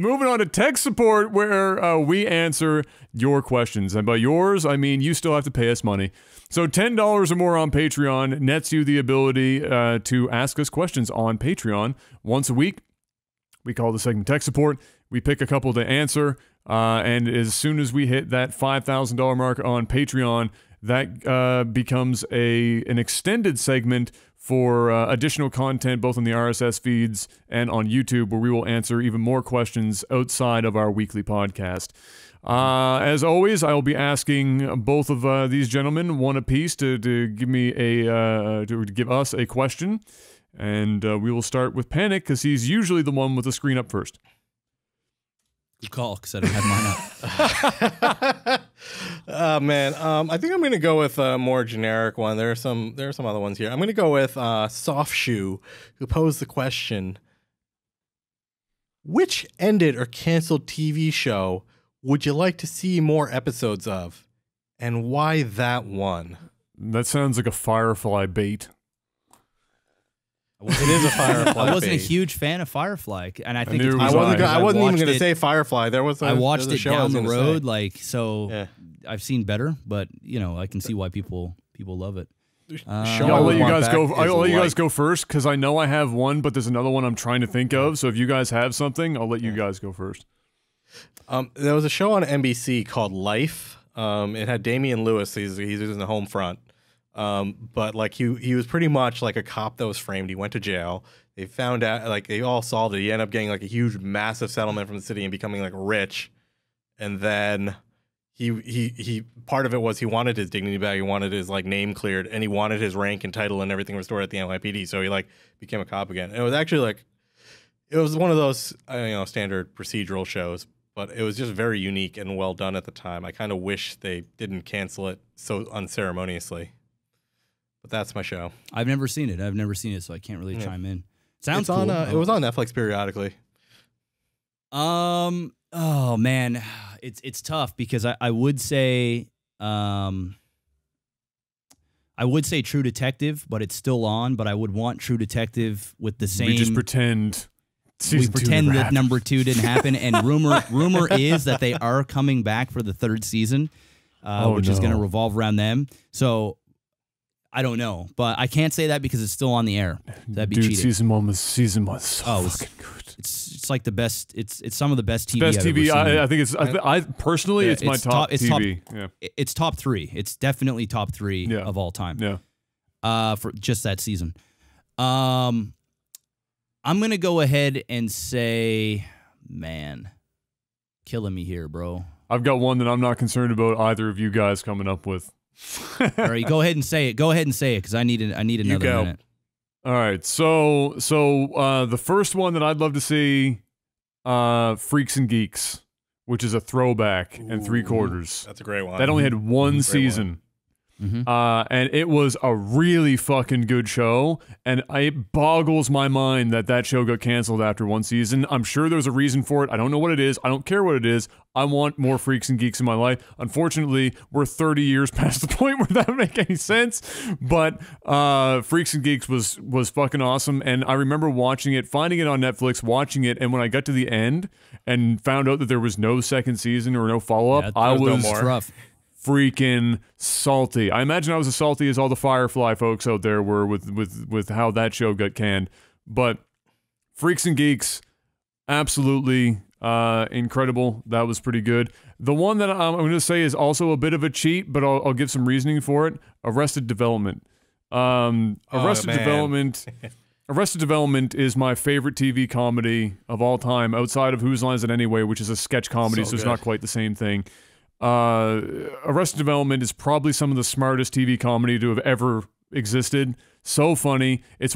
moving on to tech support, where we answer your questions. And by yours, I mean you still have to pay us money. So $10 or more on Patreon nets you the ability to ask us questions on Patreon once a week. We call the segment tech support. We pick a couple to answer. And as soon as we hit that $5,000 mark on Patreon, that becomes an extended segment for additional content both on the RSS feeds and on YouTube, where we will answer even more questions outside of our weekly podcast. As always, I will be asking both of these gentlemen one apiece to give me to give us a question, and we will start with Panic because he's usually the one with the screen up first. Good call, because I didn't have mine up. Oh man, I think I'm gonna go with a more generic one. There are some other ones here. I'm gonna go with Soft Shoe, who posed the question: which ended or canceled TV show would you like to see more episodes of, and why that one? That sounds like a Firefly bait. It is a Firefly. I wasn't a huge fan of Firefly, and I think I wasn't even going to say Firefly. I watched it down the road, yeah. I've seen better, but you know, I can see why people love it. I'll let you guys go. I'll let you guys go first because I know I have one, but there's another one I'm trying to think of. So if you guys have something, I'll let you guys go first. There was a show on NBC called Life. It had Damian Lewis. He's in the home front. But like he was pretty much like a cop that was framed. He went to jail. They found out, like they all solved it. He ended up getting like a huge, massive settlement from the city and becoming like rich. And then he part of it was he wanted his dignity back. He wanted his like name cleared, and he wanted his rank and title and everything restored at the NYPD. So he like became a cop again. And it was actually like it was one of those standard procedural shows, but it was just very unique and well done at the time. I kind of wish they didn't cancel it so unceremoniously. But that's my show. I've never seen it, so I can't really chime in. Sounds cool. It was on Netflix periodically. Oh man, it's tough because I would say True Detective, but it's still on. But I would want True Detective with the same. We just pretend. We pretend that number 2 didn't happen, and rumor is that they are coming back for the 3rd season, which is going to revolve around them. So. I don't know, but I can't say that because it's still on the air. That'd be cheating. Season one was so fucking good. It's like the best. It's some of the best TV. Best I've TV. ever seen. I think it's. I personally, it's my top TV. It's top 3. It's definitely top 3 of all time. Yeah. For just that season. I'm gonna go ahead and say, man, killing me here, bro. I've got one that I'm not concerned about either of you guys coming up with. All right, go ahead and say it. Go ahead and say it because I need another minute. All right, so the first one that I'd love to see, Freaks and Geeks, which is a throwback and 3/4. That's a great one. That only had one season. And it was a really fucking good show, and it boggles my mind that show got canceled after one season. I'm sure there's a reason for it. I don't know what it is. I don't care what it is. I want more Freaks and Geeks in my life. Unfortunately, we're 30 years past the point where that would make any sense, but Freaks and Geeks was fucking awesome, and I remember watching it, finding it on Netflix, watching it, and when I got to the end and found out that there was no second season or no follow-up, I was rough. Freaking salty. I imagine I was as salty as all the Firefly folks out there were with how that show got canned. But Freaks and Geeks, absolutely incredible. That was pretty good. The one that I'm going to say is also a bit of a cheat, but I'll give some reasoning for it. Arrested Development. Arrested Development is my favorite TV comedy of all time, outside of Whose Line Is It Anyway, which is a sketch comedy, so it's not quite the same thing. Arrested Development is probably some of the smartest TV comedy to have ever existed. So funny. It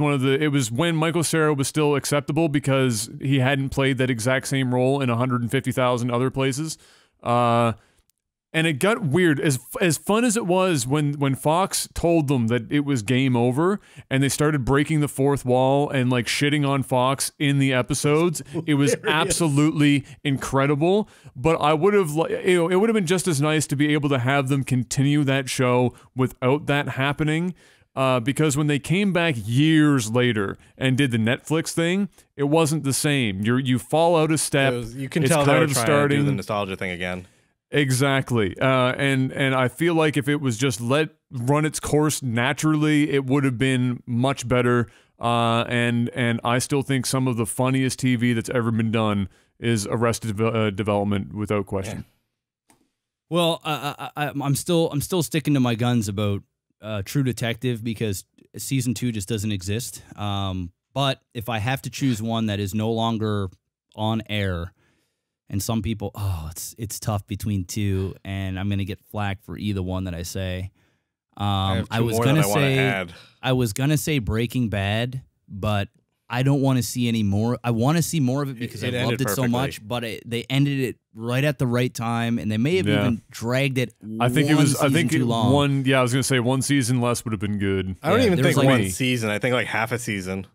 was when Michael Cera was still acceptable because he hadn't played that exact same role in 150,000 other places. And it got weird. As fun as it was when Fox told them that it was game over and they started breaking the fourth wall and like shitting on Fox in the episodes, it was absolutely incredible. But I would have, it would have been just as nice to be able to have them continue that show without that happening. because when they came back years later and did the Netflix thing, it wasn't the same. You fall out of step. You can tell they were trying to do the nostalgia thing again. Exactly. And I feel like if it was just run its course naturally, it would have been much better. And I still think some of the funniest TV that's ever been done is Arrested Development, without question. Yeah. Well, I'm still sticking to my guns about True Detective because season 2 just doesn't exist. But if I have to choose one that is no longer on air, and some people, it's tough between two, and I'm gonna get flack for either one that I say. I was gonna say Breaking Bad, but I don't want to see any more. I want to see more of it because I loved it so much, but they ended it right at the right time, and they may have even dragged it. I think too long. I was gonna say one season less would have been good. I don't even think one season. I think like half a season.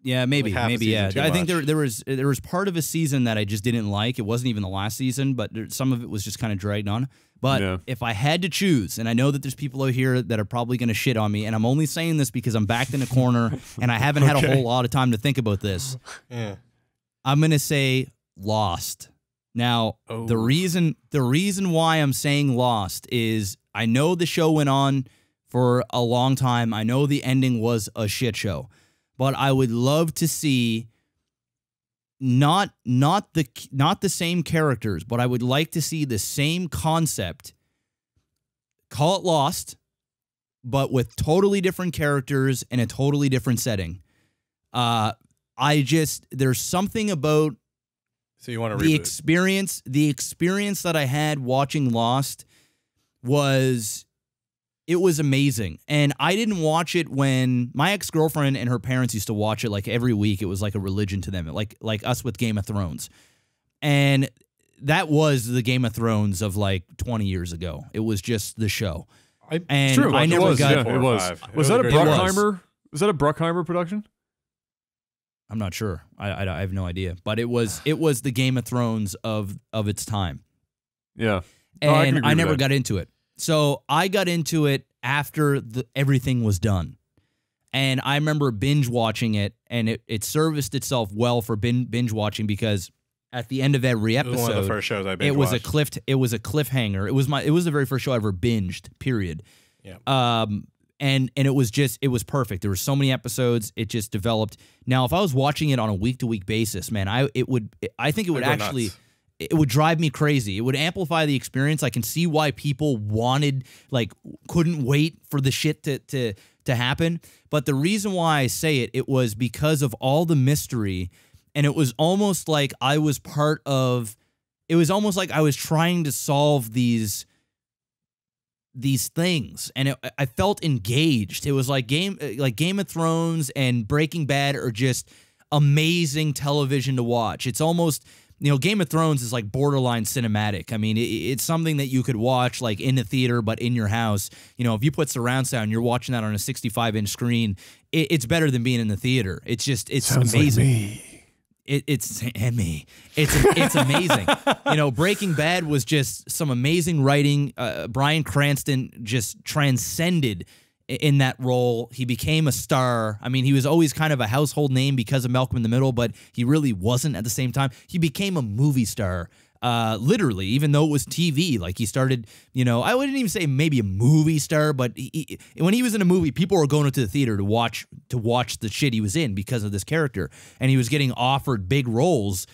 Yeah, maybe. Yeah. I think there was part of a season that I just didn't like. It wasn't even the last season, but some of it was just kind of dragged on. But if I had to choose, and I know that there's people out here that are probably going to shit on me, and I'm only saying this because I'm backed in a corner and I haven't had a whole lot of time to think about this. Yeah. I'm going to say Lost. Now, the reason why I'm saying Lost is I know the show went on for a long time. I know the ending was a shit show. But I would love to see not the same characters, but I would like to see the same concept. Call it Lost, but with totally different characters and a totally different setting. There's something about you want to the experience. The experience that I had watching Lost was amazing. And I didn't watch it when my ex-girlfriend and her parents used to watch it like every week. It was like a religion to them, like us with Game of Thrones. And that was the Game of Thrones of like 20 years ago. It was just the show. It was. Was that a Bruckheimer? Was that a Bruckheimer production? I'm not sure. I have no idea. But it was the Game of Thrones of its time. Yeah. And I never got into it. So I got into it after everything was done. And I remember binge watching it, and it serviced itself well for binge watching because at the end of every episode, it was one of the first shows I binge it was a cliffhanger. It was the very first show I ever binged, period. Yeah. And it was perfect. There were so many episodes, it just developed. Now, if I was watching it on a week-to-week basis, man, I think it would actually nuts. It would drive me crazy. It would amplify the experience. I can see why people couldn't wait for the shit to happen. But the reason why I say it was because of all the mystery, and it was almost like I was it was almost like I was trying to solve these things, and I felt engaged. It was like Game of Thrones and Breaking Bad are just amazing television to watch. It's almost, Game of Thrones is like borderline cinematic. I mean, it's something that you could watch like in the theater, but in your house. If you put surround sound, you're watching that on a 65-inch screen. It's better than being in the theater. It's Sounds amazing. Like me. It's amazing. Breaking Bad was just some amazing writing. Bryan Cranston just transcended in that role. He became a star. I mean, he was always kind of a household name because of Malcolm in the Middle, but he really wasn't at the same time. He became a movie star. Literally, even though it was TV, like he started, I wouldn't even say maybe a movie star, but when he was in a movie, people were going to the theater to watch the shit he was in because of this character, and he was getting offered big roles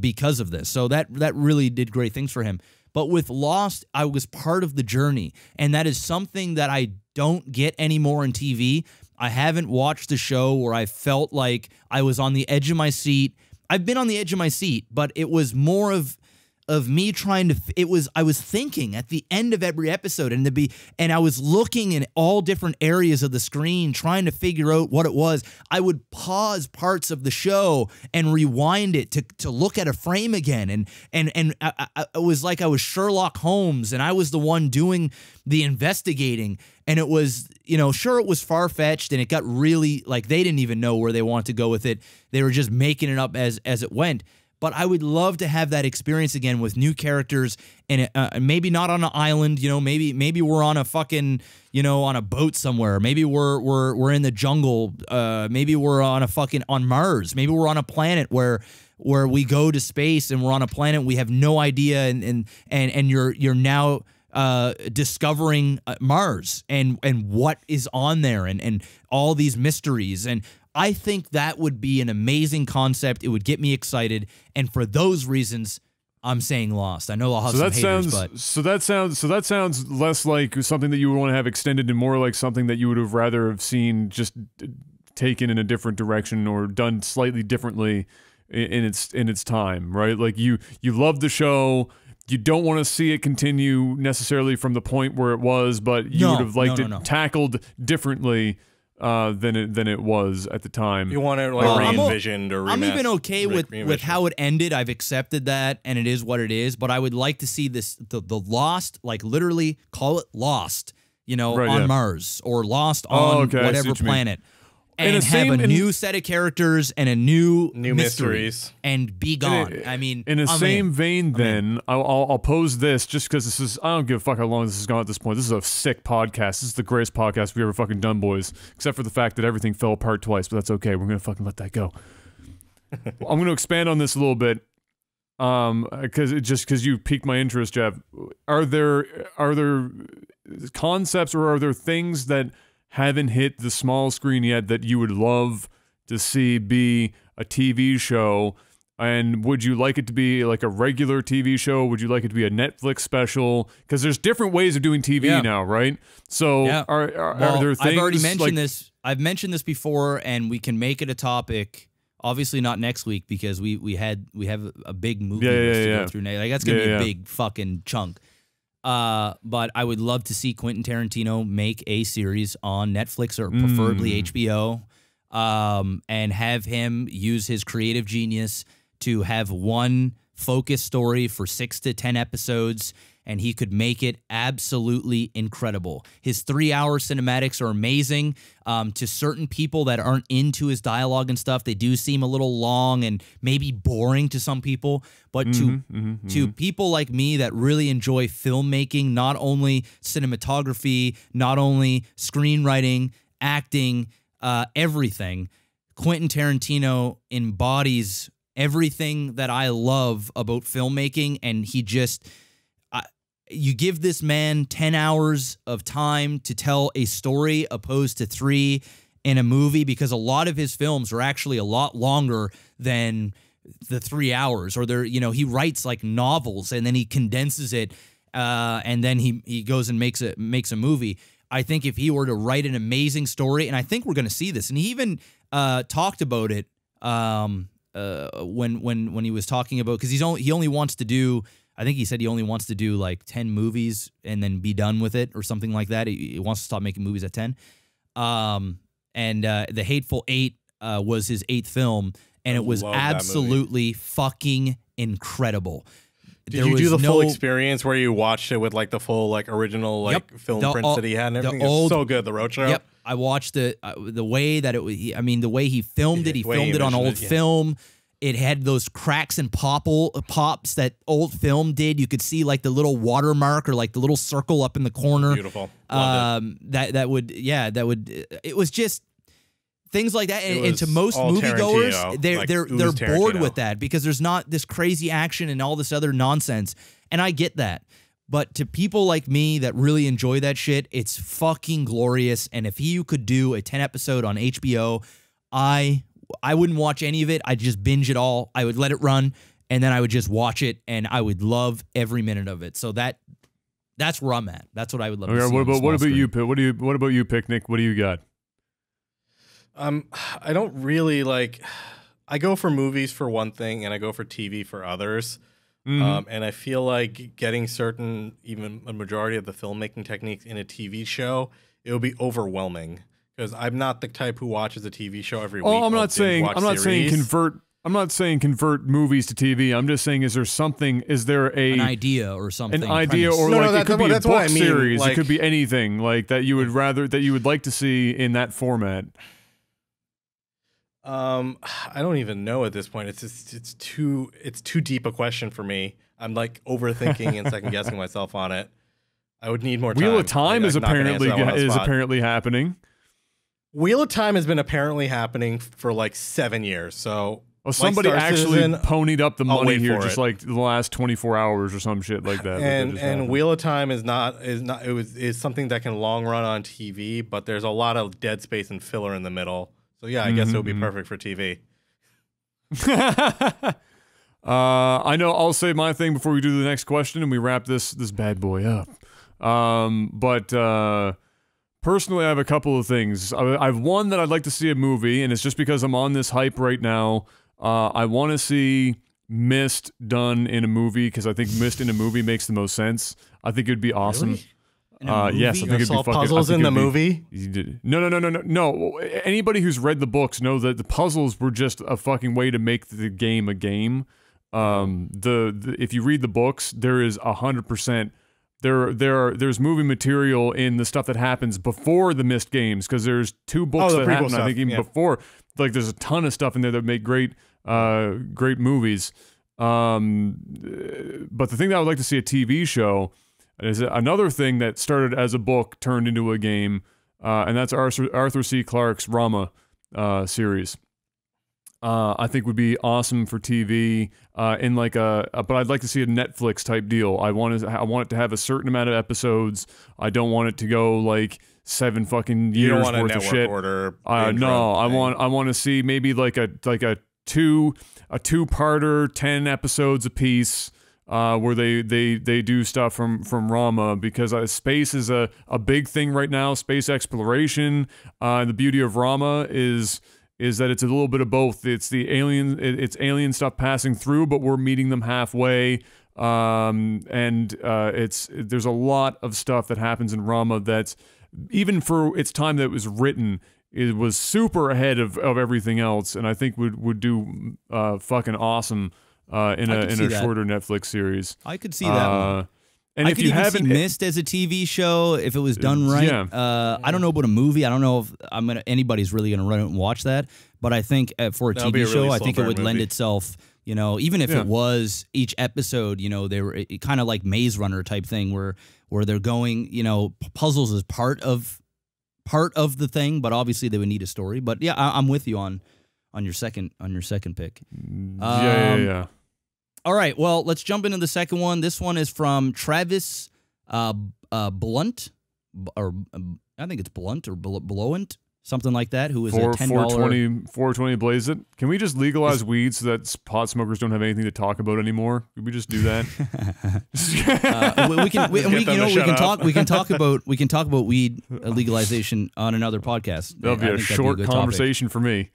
because of this. So that really did great things for him. But with Lost, I was part of the journey, and that is something that I don't get anymore in TV. I haven't watched a show where I felt like I was on the edge of my seat. I've been on the edge of my seat, but it was more of me trying to, I was thinking at the end of every episode and I was looking in all different areas of the screen trying to figure out what it was. I would pause parts of the show and rewind it to look at a frame again. And it was like I was Sherlock Holmes and I was the one doing the investigating. And it was, sure, it was far-fetched and it got really, like, they didn't even know where they wanted to go with it. They were just making it up as it went. but I would love to have that experience again with new characters, and maybe not on an island, you know, maybe we're on a fucking, you know, on a boat somewhere. Maybe we're in the jungle. Maybe we're on on Mars. Maybe we're on a planet where we go to space and we're on a planet we have no idea, and you're now discovering Mars and what is on there and all these mysteries. And I think that would be an amazing concept. It would get me excited, and for those reasons, I'm saying Lost. I know I'll have some haters, but so that sounds less like something that you would want to have extended and more like something that you would have rather have seen just taken in a different direction or done slightly differently in its time, right? Like you love the show. You don't want to see it continue necessarily from the point where it was, but you would have liked it tackled differently than it was at the time. You want it like re-envisioned or remastered. I'm even okay with how it ended. I've accepted that, and it is what it is. But I would like to see the Lost, like literally call it Lost, you know, on Mars or Lost on whatever planet. And have a new set of characters and a new mysteries and be gone. I mean, in the same vein, then I'll pose this just because this is, I don't give a fuck how long this has gone at this point. This is a sick podcast. This is the greatest podcast we've ever fucking done, boys. Except for the fact that everything fell apart twice, but that's okay. We're gonna fucking let that go. I'm gonna expand on this a little bit, because you piqued my interest, Jeff. Are there concepts or are there things that haven't hit the small screen yet that you would love to see be a TV show? And would you like it to be like a regular TV show? Would you like it to be a Netflix special? Because there's different ways of doing TV now, right? So are there things? I've already mentioned this. I've mentioned this before, and we can make it a topic. Obviously not next week because we have a big movie list to go through. Like that's gonna be a big fucking chunk. But I would love to see Quentin Tarantino make a series on Netflix or preferably HBO, and have him use his creative genius to have one focused story for 6 to 10 episodes, and he could make it absolutely incredible. His 3-hour cinematics are amazing. To certain people that aren't into his dialogue and stuff, they do seem a little long and maybe boring to some people. But to people like me that really enjoy filmmaking, not only cinematography, not only screenwriting, acting, everything, Quentin Tarantino embodies everything that I love about filmmaking, and he just... you give this man 10 hours of time to tell a story opposed to 3 in a movie, because a lot of his films are actually a lot longer than the 3 hours, or they're, you know, he writes like novels and then he condenses it, and then he goes and makes a movie. I think if he were to write an amazing story, and I think we're going to see this, and he even talked about it when he was talking about, because he only wants to do, I think he said he only wants to do like 10 movies and then be done with it or something like that. He wants to stop making movies at 10. And The Hateful Eight was his 8th film, and it was absolutely fucking incredible. Did you do the full experience where you watched it with like the full like original like film prints that he had and everything? It was so good, the roadshow. Yep, I watched it. The way that it was, I mean, the way he filmed it, he filmed it on old film. It had those cracks and pops that old film did. You could see like the little watermark or like the little circle up in the corner. Beautiful. It was just things like that. And to most moviegoers, they're bored with that because there's not this crazy action and all this other nonsense. And I get that. But to people like me that really enjoy that shit, it's fucking glorious. And if you could do a 10 episode on HBO, I wouldn't watch any of it. I'd just binge it all. I would let it run, and then I would just watch it, and I would love every minute of it. So that's where I'm at. That's what I would love to see. What about you, Pick? What about you, Picnic? What do you got? I don't really like. I go for movies for one thing, and I go for TV for others. And I feel like getting even a majority of the filmmaking techniques in a TV show, it would be overwhelming. Because I'm not the type who watches a TV show every week. I'm not saying convert movies to TV. I'm just saying, is there an idea or something? An idea, or it could be a book series. Like, it could be anything like that you would like to see in that format. I don't even know at this point. It's too deep a question for me. I'm like overthinking and second guessing myself on it. I would need more time. Wheel of Time is apparently happening. Wheel of Time has been apparently happening for like 7 years. So somebody actually ponied up the money here just like the last 24 hours or some shit like that. And Wheel of Time is something that can long run on TV, but there's a lot of dead space and filler in the middle. So yeah, I guess it would be perfect for TV. I know I'll say my thing before we do the next question and we wrap this bad boy up. Personally, I have a couple of things. I've one that I'd like to see a movie, and it's just because I'm on this hype right now. I want to see Myst done in a movie because I think Myst in a movie makes the most sense. I think it'd be awesome. Really? Yes, I think it'd be fucking. Puzzles in the movie? No. Anybody who's read the books know that the puzzles were just a fucking way to make the game a game. If you read the books, there is 100%. There's movie material in the stuff that happens before the Myst games because there's 2 books that happen. I think even before, like there's a ton of stuff in there that make great movies. But the thing that I would like to see a TV show is another thing that started as a book turned into a game, and that's Arthur C. Clarke's Rama series. I think would be awesome for TV in like but I'd like to see a Netflix type deal. I want it to have a certain amount of episodes. I don't want it to go like 7 fucking years worth of shit. No, I want to see maybe like a two-parter, 10 episodes apiece. Where they do stuff from Rama because space is a big thing right now. Space exploration. The beauty of Rama is that it's a little bit of both. It's the alien stuff passing through, but we're meeting them halfway. There's a lot of stuff that happens in Rama that's even for its time that it was written, it was super ahead of everything else, and I think would do fucking awesome. In a shorter Netflix series. I could see that one. And I if could you even haven't see Myst as a TV show if it was done right. Yeah. I don't know about a movie. I don't know if anybody's really gonna run out and watch that. But I think for a TV show, I think it would lend itself. You know, even if it was each episode, you know, they were kind of like Maze Runner type thing where they're going. You know, puzzles is part of the thing, but obviously they would need a story. But yeah, I'm with you on your second pick. Yeah. All right, well, let's jump into the second one. This one is from Travis Blunt, or I think it's Blunt or Blowant, something like that, who is a $10... 420 blaze it. Can we just legalize weed so that pot smokers don't have anything to talk about anymore? Could we just do that? We can talk about weed legalization on another podcast. That'll be a short conversation for me.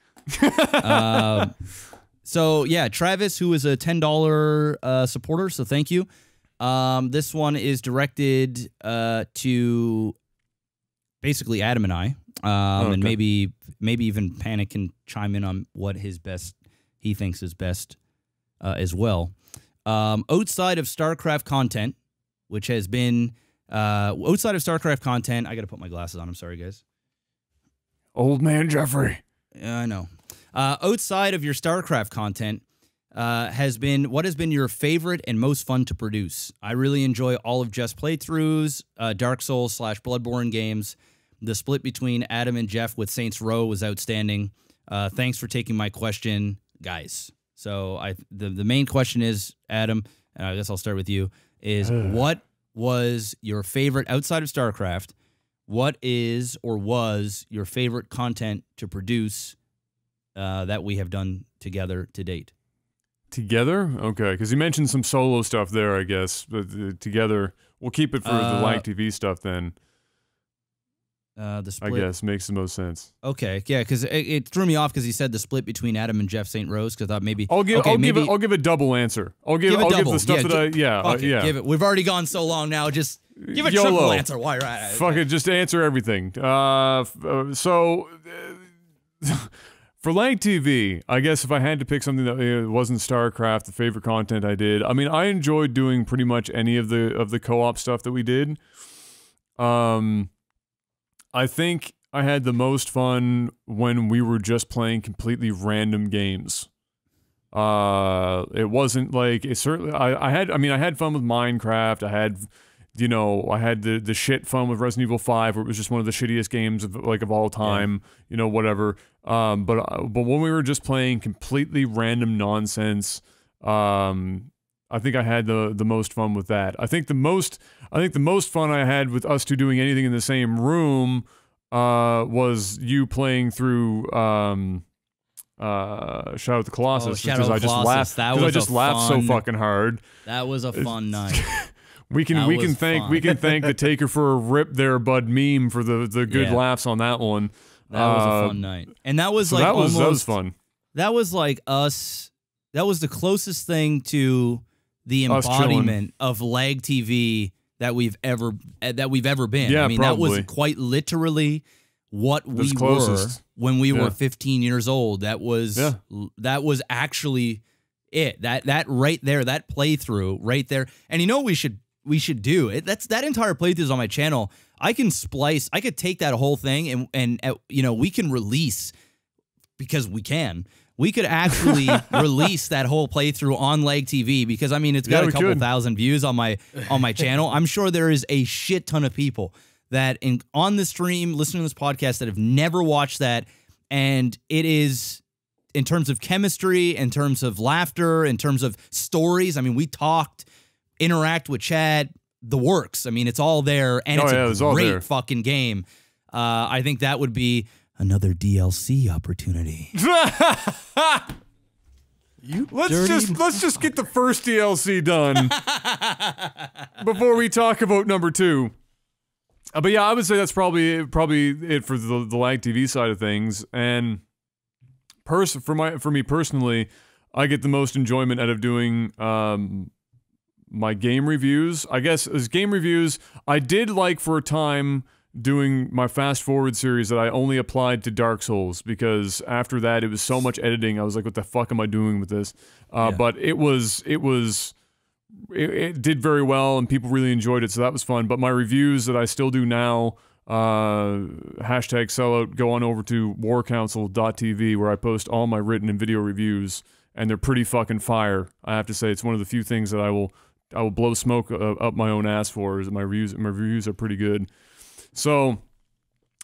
So, yeah, Travis, who is a $10 supporter, so thank you. This one is directed to basically Adam and I, and maybe even Panic can chime in on what he thinks is best as well. Outside of StarCraft content, which has been... outside of StarCraft content... I got to put my glasses on. I'm sorry, guys. Old man Jeffrey. Yeah, I know. Outside of your StarCraft content, what has been your favorite and most fun to produce? I really enjoy all of Jeff's playthroughs, Dark Souls / Bloodborne games. The split between Adam and Jeff with Saints Row was outstanding. Thanks for taking my question, guys. So the main question is, Adam, and I guess I'll start with you, is what was your favorite outside of StarCraft? What is or was your favorite content to produce that we have done together to date? Together? Okay, because you mentioned some solo stuff there, I guess. But together, we'll keep it for the LAGTV stuff then. The split. I guess makes the most sense. Okay, yeah, because it threw me off because he said the split between Adam and Jeff St. Rose. Because I thought maybe I'll give a double answer. I'll give the stuff Give it. We've already gone so long now. Just give a triple answer. Why? Right? Fuck it. Just answer everything. So. For LAGTV, I guess if I had to pick something that wasn't StarCraft, the favorite content I did, I mean, I enjoyed doing pretty much any of the co-op stuff that we did. I think I had the most fun when we were just playing completely random games. It wasn't like it certainly. I had fun with Minecraft. I had, I had the shit fun with Resident Evil 5, where it was just one of the shittiest games of all time. Yeah. Whatever. But when we were just playing completely random nonsense, I think I had the most fun with that. I think the most fun I had with us two doing anything in the same room was you playing through Shadow of the Colossus, because I just laughed so fucking hard. That was a fun night. we can thank the Taker for a rip there, bud meme for the good laughs on that one. That was a fun night, and that was like that was fun. That was like us. That was the closest thing to the embodiment of LAGTV that we've ever been. Yeah, I mean, probably. That was quite literally what we were when we were 15 years old. That was actually it. That right there, that playthrough right there. And you know what we should do? That entire playthrough is on my channel. I could take that whole thing and we can release, because we could actually release that whole playthrough on LAGTV, because I mean, it's got a couple thousand views on my channel. I'm sure there is a shit ton of people that on the stream listening to this podcast that have never watched that, and it is, in terms of chemistry, in terms of laughter, in terms of stories. I mean, we talked, interact with chat, the works. I mean, it's all there, and it's a great fucking game. I think that would be another DLC opportunity. Let's just get the first DLC done before we talk about number 2. But yeah, I would say that's probably it for the LAGTV side of things. And for me personally, I get the most enjoyment out of doing my game reviews. I guess as game reviews, I did like for a time doing my fast forward series that I only applied to Dark Souls, because after that it was so much editing. I was like, what the fuck am I doing with this? But it did very well and people really enjoyed it, so that was fun. But my reviews that I still do now, hashtag sellout, go on over to warcouncil.tv, where I post all my written and video reviews, and they're pretty fucking fire. I have to say, it's one of the few things that I will blow smoke up my own ass for, is that my reviews are pretty good. So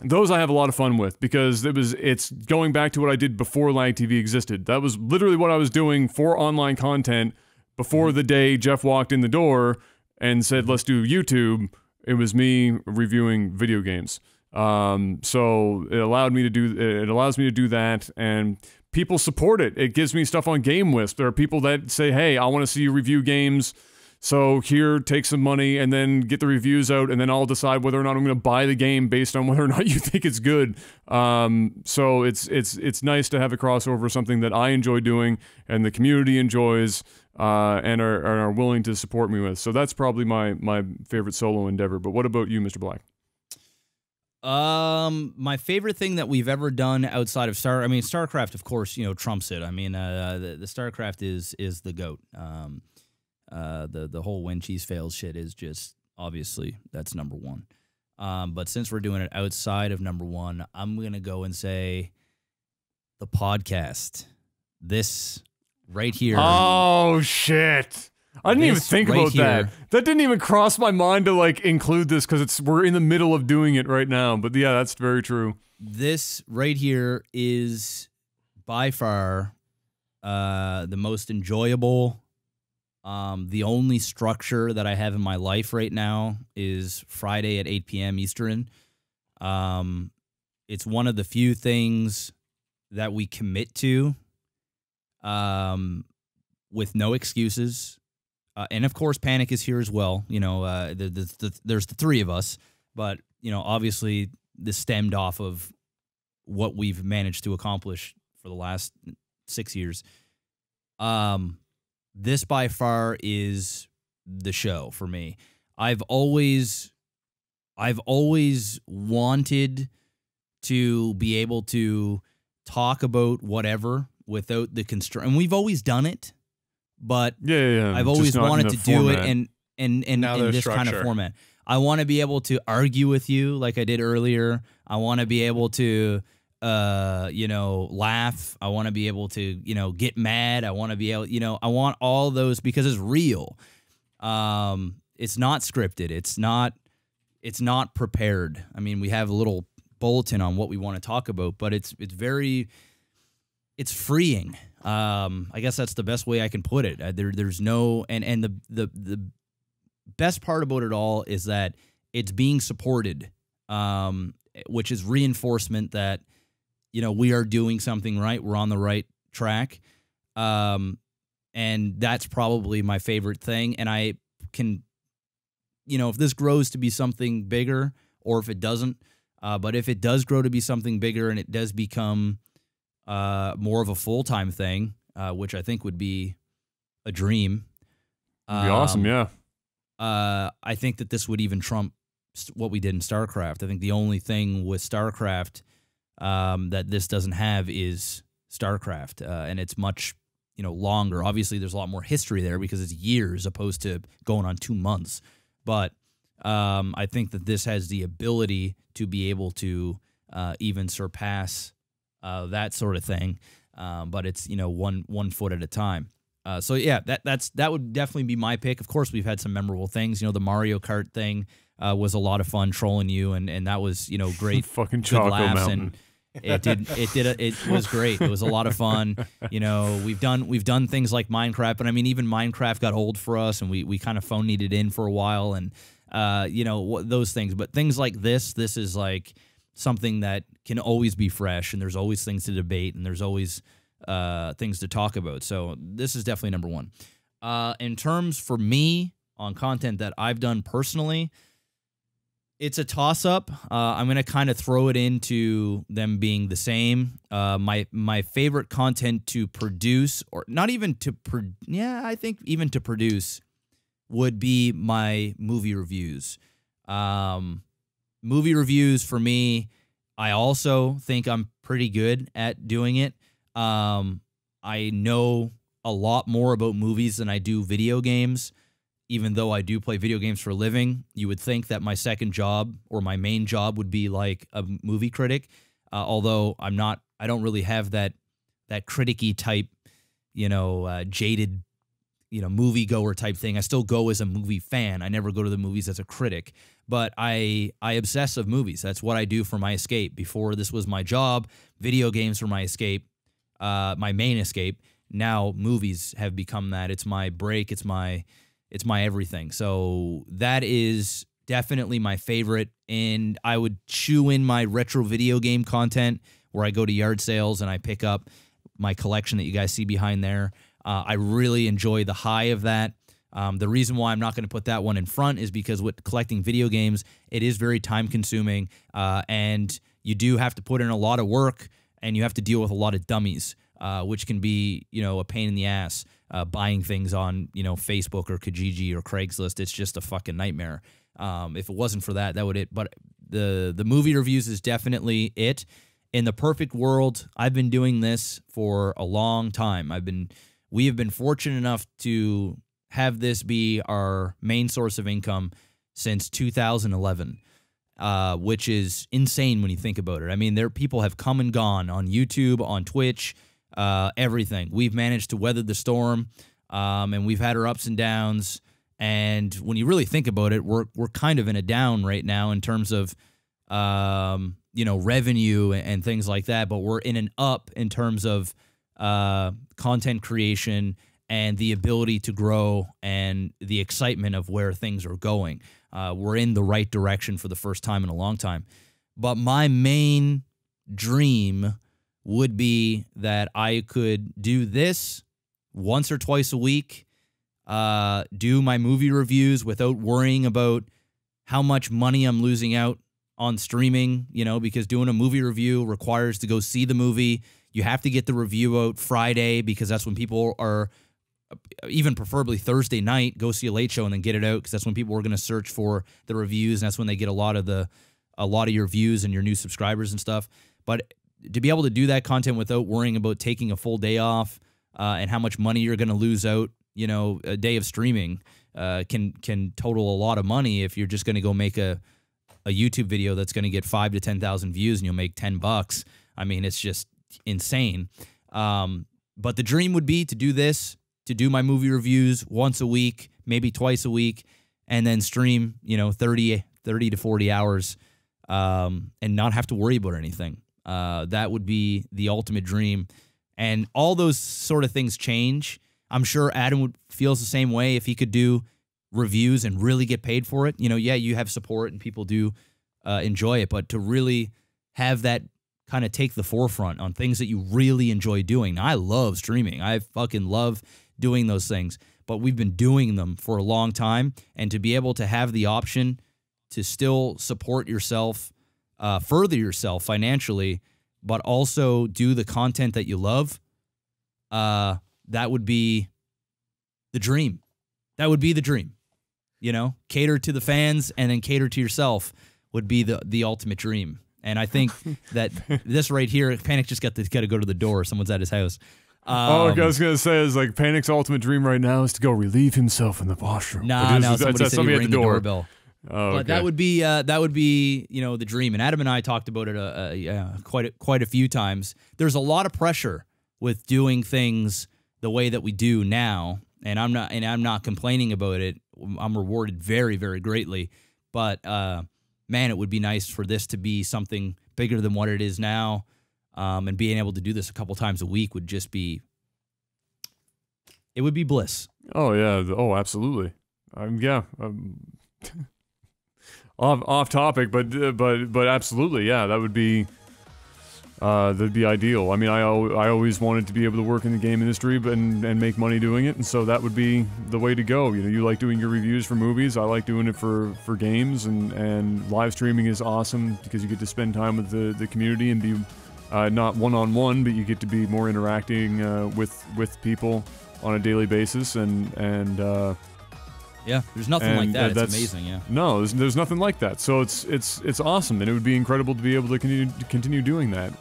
those I have a lot of fun with, because it's going back to what I did before LAGTV existed. That was literally what I was doing for online content before the day Jeff walked in the door and said, let's do YouTube. It was me reviewing video games. So it allows me to do that, and people support it. It gives me stuff on GameWisp. There are people that say, hey, I want to see you review games, so here, take some money and then get the reviews out, and then I'll decide whether or not I'm going to buy the game based on whether or not you think it's good. So it's nice to have a crossover, something that I enjoy doing and the community enjoys, and are willing to support me with. So that's probably my favorite solo endeavor. But what about you, Mr. Black? My favorite thing that we've ever done outside of StarCraft, of course, trumps it. I mean, the StarCraft is the GOAT. The whole when cheese fails shit is just, obviously, that's number 1. But since we're doing it outside of number 1, I'm going to go and say the podcast. This right here. Oh, shit. I didn't even think about that. That didn't even cross my mind to include this, because we're in the middle of doing it right now. But yeah, that's very true. This right here is by far the most enjoyable. The only structure that I have in my life right now is Friday at 8 p.m. Eastern. It's one of the few things that we commit to with no excuses. And of course, Panic is here as well. There's the 3 of us, but obviously this stemmed off of what we've managed to accomplish for the last 6 years. This by far is the show for me. I've always wanted to be able to talk about whatever without the constraint, and we've always done it. But yeah. I've always wanted to do it in now this structure. kind of format. I want to be able to argue with you like I did earlier. I want to be able to, laugh. I want to be able to, get mad. I want to be able, I want all those because it's real. It's not scripted. It's not prepared. I mean, we have a little bulletin on what we want to talk about, but it's freeing. I guess that's the best way I can put it. There's no, and the best part about it all is that it's being supported, which is reinforcement that, we are doing something right. We're on the right track. And that's probably my favorite thing. And I can, if this grows to be something bigger or if it doesn't, but if it does grow to be something bigger and it does become more of a full-time thing, which I think would be a dream. It'd be awesome, yeah. I think that this would even trump what we did in StarCraft. I think the only thing with StarCraft that this doesn't have is StarCraft, and it's much longer. Obviously, there's a lot more history there because it's years opposed to going on 2 months. But I think that this has the ability to be able to even surpass that sort of thing. But it's one foot at a time. So yeah, that would definitely be my pick. Of course, we've had some memorable things. The Mario Kart thing was a lot of fun trolling you, and that was great. Fucking good Choco laughs, Mountain. And it was great. It was a lot of fun. We've done things like Minecraft, but I mean even Minecraft got old for us, and we kind of phoned it in for a while, and those things. But things like this is like something that can always be fresh, and there's always things to debate, and there's always things to talk about. So this is definitely number one. In terms for me on content that I've done personally, it's a toss-up. I'm going to kind of throw it into them being the same. My favorite content to produce, or not even to I think even to produce, would be my movie reviews. Movie reviews for me, I also think I'm pretty good at doing it. I know a lot more about movies than I do video games. Even though I do play video games for a living, you would think that my second job or my main job would be like a movie critic. Although I'm not, I don't really have that criticky type, jaded, moviegoer type thing. I still go as a movie fan. I never go to the movies as a critic, but I obsess of movies. That's what I do for my escape. Before this was my job, video games were my escape, my main escape. Now movies have become that. It's my break. It's my everything. So that is definitely my favorite. And I would chew in my retro video game content where I go to yard sales and I pick up my collection that you guys see behind there. I really enjoy the high of that. The reason why I'm not going to put that one in front is because with collecting video games, it is very time consuming, and you do have to put in a lot of work and you have to deal with a lot of dummies, which can be, a pain in the ass. Buying things on, Facebook or Kijiji or Craigslist, it's just a fucking nightmare. If it wasn't for that, that would it. But the movie reviews is definitely it. In the perfect world, I've been doing this for a long time. We have been fortunate enough to have this be our main source of income since 2011, which is insane when you think about it. I mean, people have come and gone on YouTube, on Twitch. Everything. We've managed to weather the storm, and we've had our ups and downs. And when you really think about it, we're kind of in a down right now in terms of revenue and things like that. But we're in an up in terms of content creation and the ability to grow and the excitement of where things are going. We're in the right direction for the first time in a long time. But my main dream would be that I could do this once or twice a week, do my movie reviews without worrying about how much money I'm losing out on streaming, because doing a movie review requires to go see the movie. You have to get the review out Friday because that's when people are, even preferably Thursday night, go see a late show and then get it out because that's when people are going to search for the reviews, and that's when they get a lot of your views and your new subscribers and stuff. But to be able to do that content without worrying about taking a full day off and how much money you're going to lose out, a day of streaming can total a lot of money if you're just going to go make a YouTube video that's going to get 5,000 to 10,000 views and you'll make $10. I mean, it's just insane. But the dream would be to do this, to do my movie reviews once a week, maybe twice a week, and then stream, 30 to 40 hours and not have to worry about anything. That would be the ultimate dream. And all those sort of things change. I'm sure Adam feels the same way if he could do reviews and really get paid for it. Yeah, you have support and people do enjoy it, but to really have that kind of take the forefront on things that you really enjoy doing. Now, I love streaming. I fucking love doing those things, but we've been doing them for a long time, and to be able to have the option to still support yourself, further yourself financially, but also do the content that you love, that would be the dream. That would be the dream. Cater to the fans and then cater to yourself would be the ultimate dream. And I think that this right here, Panic just got to go to the door. Someone's at his house. I was going to say is like Panic's ultimate dream right now is to go relieve himself in the washroom. No, somebody said he'd ring the doorbell. Oh, but that would be the dream. And Adam and I talked about it quite a few times. There's a lot of pressure with doing things the way that we do now, and I'm not complaining about it. I'm rewarded very, very greatly. But man, it would be nice for this to be something bigger than what it is now. And being able to do this a couple times a week would just be, it would be bliss. Oh yeah. Oh, absolutely. Yeah. Off topic, but absolutely, yeah. That'd be ideal. I mean, I always wanted to be able to work in the game industry, and make money doing it, and so that would be the way to go. You like doing your reviews for movies. I like doing it for games, and live streaming is awesome because you get to spend time with the community and be not one-on-one, but you get to be more interacting with people on a daily basis, and yeah, there's nothing like that. It's amazing, yeah. No, there's nothing like that. So it's awesome, and it would be incredible to be able to continue doing that.